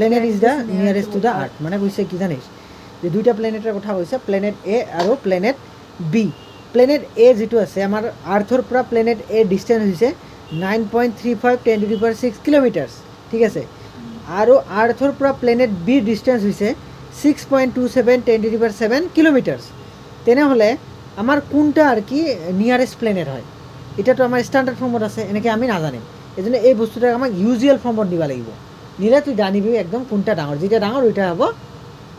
planet is the nearest to the earth মানে কৈছে কি জানিছ যে দুইটা প্লেনেটৰ কথা কৈছে প্লেনেট এ আৰু প্লেনেট বি প্লেনেট এ যিটো আছে আমাৰ আৰ্থৰ পৰা প্লেনেট এ ডিষ্টেঞ্চ হৈছে 9.35 10⁶ কিলোমিটাৰ্ছ ঠিক আছে আৰু আৰ্থৰ পৰা প্লেনেট বি ডিষ্টেঞ্চ হৈছে 6.27 10⁶ কিলোমিটাৰ্ছ তেনেহ'লে আমাৰ কোনটা আৰু কি নিয়াৰেষ্ট প্লেনেট হয় এতিয়াতো আমাৰ ষ্টেণ্ডাৰ্ড ফৰ্মত আছে এনেকৈ আমি নাজানিম এইজন্য এই বস্তুটোক আমাক ইউজুৱেল ফৰ্মত দিব লাগিব নিলে তুই জানিবি একদম কোনটা ডাঙৰ যেতিয়া ডাঙৰ ওইটা হ'ব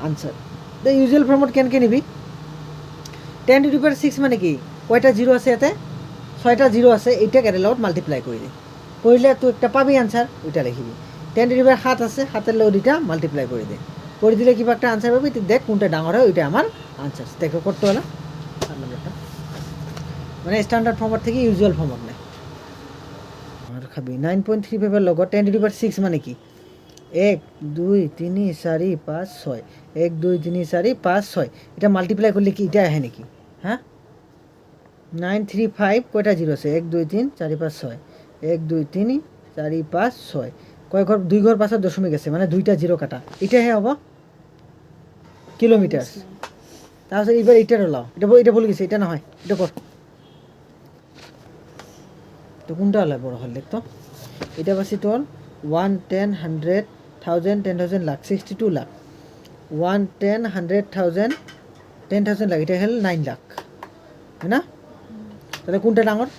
আনচাৰ এতিয়া ইউজুৱেল ফৰ্মত কেনেকৈ নিবি 10⁶ মানে কি কয়টা জিৰ' আছে ইয়াতে 6টা জিৰ' আছে এইটা কেইটাৰ লগত মাল্টিপ্লাই কৰি দে কৰিলে তুই একটা পাবি আনচাৰ ওইটা লিখিবি 10⁶ আছে 7 লগত দুইটা মাল্টিপ্লাই কৰি দে কৰি দিলে কিবা একটা আনচাৰ পাবি তুই দেখ কোনটা ডাঙৰ হয় ওইটা আমার আনসার দেখো করতে হলো মানে স্ট্যান্ডার্ড ফর্মত থেকে ইউজুয়াল ফর্মত নাই আর খাবি 9.35 লগত 10⁶ মানে কি 1 2 3 4 5 6 1 2 3 4 5 6 এটা মাল্টিপ্লাই করলে কি এটা আহে নাকি হ্যাঁ 935 কয়টা জিরো আছে 1 2 3 4 5 6 1 2 3 4 5 6 কয় ঘর দুই ঘর পাঁচের দশমিক আছে মানে দুইটা জিরো কাটা এটাহে হব কিলোমিটার তাহলে এবার এটার লাও এটা বলে গেছে এটা না হয় এটা কর তো কোনটা হলো বড় হল দেখতো এটা পাচ্ছি তোর 1 10 100 1000 10,000 লাখ 62 লাখ 1 10 100,000 10,000 লাখ এটা হল 9 লাখ है ना তাহলে কোনটা ডাঙর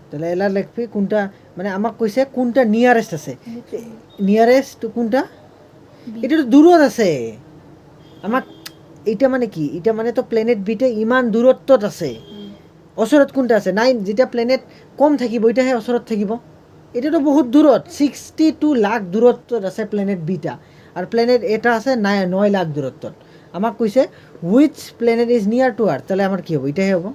তাহলে এলা লিখবি কোনটা মানে আমাক কইছে কোনটা নিয়ারেস্ট আছে নিয়ারেস্ট কোনটা এটা তো দূৰত আছে আমাক এটা মানে কি এটা মানে তো প্লেনেট বিতে ইমান দূৰত্বত আছে ওচৰত কোনটা আছে 9 যেটা প্লেনেট কম থাকিব এটাহে ওচৰত থাকিব এটা তো বহুত দূৰত 62 লাখ দূৰত্বত আছে প্লেনেট বিটা আৰু প্লেনেট এটা আছে 9 লাখ দূৰত্বত আমাক কৈছে হুইচ প্লেনেট ইজ নিয়াৰ টু আৰ্থ তাহলে আমাৰ কি হবে এটাহে হবে